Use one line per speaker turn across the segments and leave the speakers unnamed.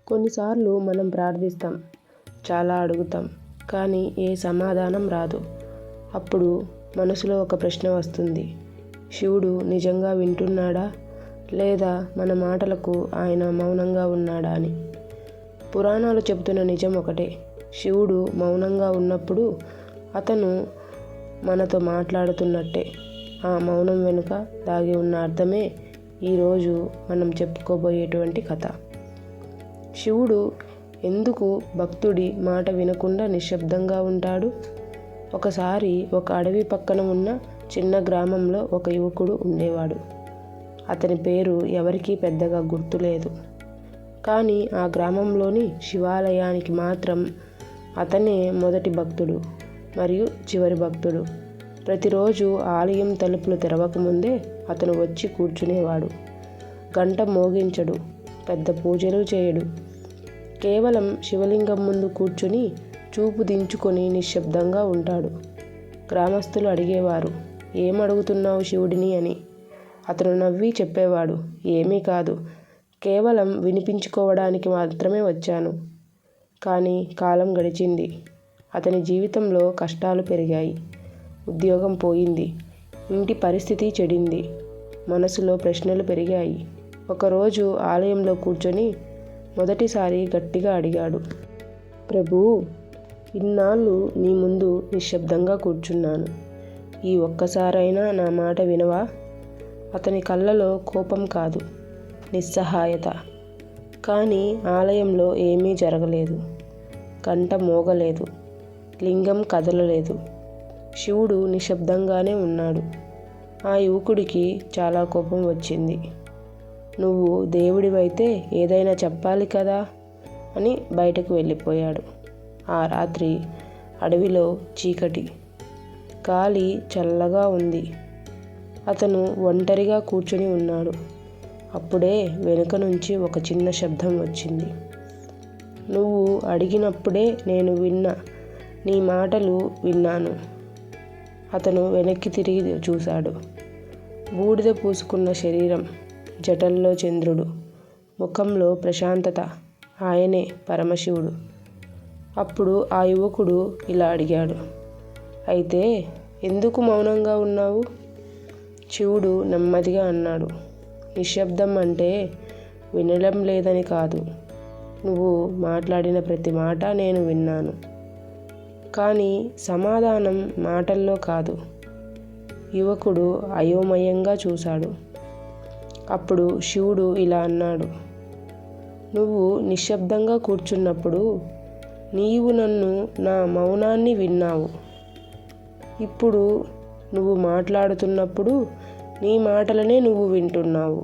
కొన్నిసార్లు మనం ప్రార్థిస్తాం, చాలా అడుగుతాం, కానీ ఏ సమాధానం రాదు. అప్పుడు మనసులో ఒక ప్రశ్న వస్తుంది. శివుడు నిజంగా వింటున్నాడా, లేదా మన మాటలకు ఆయన మౌనంగా ఉన్నాడా అని. పురాణాలు చెబుతున్న నిజం ఒకటే. శివుడు మౌనంగా ఉన్నప్పుడు అతను మనతో మాట్లాడుతున్నట్టే. ఆ మౌనం వెనుక దాగి ఉన్న అర్థమే ఈరోజు మనం చెప్పుకోబోయేటువంటి కథ. శివుడు ఎందుకు భక్తుడి మాట వినకుండా నిశ్శబ్దంగా ఉంటాడు? ఒకసారి ఒక అడవి పక్కన ఉన్న చిన్న గ్రామంలో ఒక యువకుడు ఉండేవాడు. అతని పేరు ఎవరికీ పెద్దగా గుర్తులేదు. కానీ ఆ గ్రామంలోని శివాలయానికి మాత్రం అతనే మొదటి భక్తుడు మరియు చివరి భక్తుడు. ప్రతిరోజు ఆలయం తలుపులు తెరవకముందే అతను వచ్చి కూర్చునేవాడు. గంట మోగించడు, పెద్ద పూజలు చేయడు. కేవలం శివలింగం ముందు కూర్చుని చూపు దించుకొని నిశ్శబ్దంగా ఉంటాడు. గ్రామస్తులు అడిగేవారు, ఏమడుగుతున్నావు శివుడిని అని. అతను నవ్వి చెప్పేవాడు, ఏమీ కాదు, కేవలం వినిపించుకోవడానికి మాత్రమే వచ్చాను. కానీ కాలం గడిచింది. అతని జీవితంలో కష్టాలు పెరిగాయి. ఉద్యోగం పోయింది, ఇంటి పరిస్థితి చెడింది, మనసులో ప్రశ్నలు పెరిగాయి. ఒకరోజు ఆలయంలో కూర్చొని మొదటిసారి గట్టిగా అడిగాడు, ప్రభూ, ఇన్నాళ్ళు నీ ముందు నిశ్శబ్దంగా కూర్చున్నాను. ఈ ఒక్కసారైనా నా మాట వినవా? అతని కళ్ళలో కోపం కాదు, నిస్సహాయత. కానీ ఆలయంలో ఏమీ జరగలేదు. గంట మోగలేదు, లింగం కదలలేదు. శివుడు నిశ్శబ్దంగానే ఉన్నాడు. ఆ యువకుడికి చాలా కోపం వచ్చింది. నువ్వు దేవుడివైతే ఏదైనా చెప్పాలి కదా అని బయటకు వెళ్ళిపోయాడు. ఆ రాత్రి అడవిలో చీకటి, గాలి చల్లగా ఉంది. అతను ఒంటరిగా కూర్చుని ఉన్నాడు. అప్పుడే వెనుక నుంచి ఒక చిన్న శబ్దం వచ్చింది. నువ్వు అడిగినప్పుడే నేను నీ మాటలు విన్నాను. అతను వెనక్కి తిరిగి చూశాడు. బూడిద పూసుకున్న శరీరం, జటల్లో చంద్రుడు, ముఖంలో ప్రశాంతత. ఆయనే పరమశివుడు. అప్పుడు ఆ యువకుడు ఇలా అడిగాడు, అయితే ఎందుకు మౌనంగా ఉన్నావు? శివుడు నెమ్మదిగా అన్నాడు, నిశ్శబ్దం అంటే వినడం లేదని కాదు. నువ్వు మాట్లాడిన ప్రతి మాట నేను విన్నాను. కానీ సమాధానం మాటల్లో కాదు. యువకుడు అయోమయంగా చూశాడు. అప్పుడు శివుడు ఇలా అన్నాడు, నువ్వు నిశ్శబ్దంగా కూర్చున్నప్పుడు నీవు నా మౌనాన్ని విన్నావు. ఇప్పుడు నువ్వు మాట్లాడుతున్నప్పుడు నీ మాటలనే నువ్వు వింటున్నావు.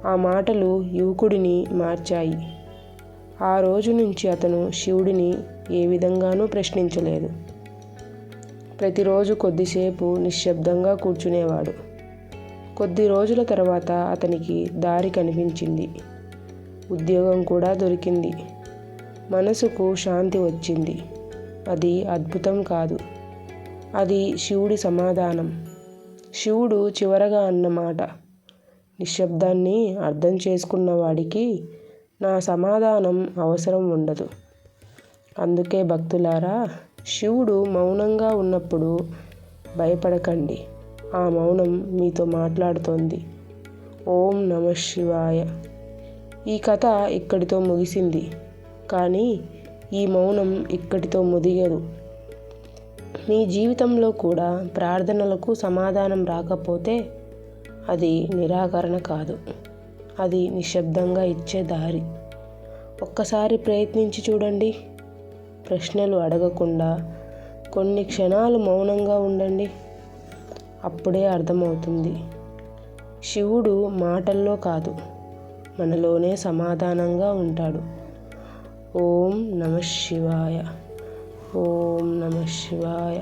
ఆ మాటలు యువకుడిని మార్చాయి. ఆ రోజు నుంచి అతను శివుడిని ఏ విధంగానూ ప్రశ్నించలేదు. ప్రతిరోజు కొద్దిసేపు నిశ్శబ్దంగా కూర్చునేవాడు. కొద్ది రోజుల తర్వాత అతనికి దారి కనిపించింది. ఉద్యోగం కూడా దొరికింది. మనసుకు శాంతి వచ్చింది. అది అద్భుతం కాదు, అది శివుడి సమాధానం. శివుడు చివరగా అన్నమాట, నిశ్శబ్దాన్ని అర్థం చేసుకున్న వాడికి నా సమాధానం అవసరం ఉండదు. అందుకే భక్తులారా, శివుడు మౌనంగా ఉన్నప్పుడు భయపడకండి. ఆ మౌనం మీతో మాట్లాడుతోంది. ఓం నమః శివాయ. ఈ కథ ఇక్కడితో ముగిసింది. కానీ ఈ మౌనం ఇక్కడితో ముగియదు. మీ జీవితంలో కూడా ప్రార్థనలకు సమాధానం రాకపోతే అది నిరాకరణ కాదు, అది నిశ్శబ్దంగా ఇచ్చే దారి. ఒక్కసారి ప్రయత్నించి చూడండి. ప్రశ్నలు అడగకుండా కొన్ని క్షణాలు మౌనంగా ఉండండి. అప్పుడే అర్థమవుతుంది, శివుడు మాటల్లో కాదు, మనలోనే సమాధానంగా ఉంటాడు. ఓం నమః శివాయ. ఓం నమః శివాయ.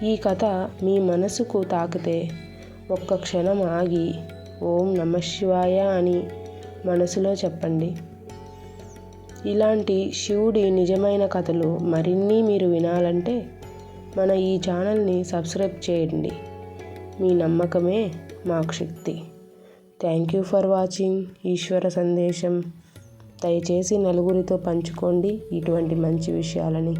ఈ కథ మీ మనసుకు తాకితే ఒక్క క్షణం ఆగి ఓం నమః శివాయ అని మనసులో చెప్పండి. ఇలాంటి శివుడి నిజమైన కథలు మరిన్ని మీరు వినాలంటే మన ఈ ఛానల్ని సబ్స్క్రైబ్ చేయండి. మీ నమ్మకమే మాకు శక్తి. థ్యాంక్ యూ ఫర్ వాచింగ్ ఈశ్వర సందేశం. దయచేసి నలుగురితో పంచుకోండి ఇటువంటి మంచి విషయాలని.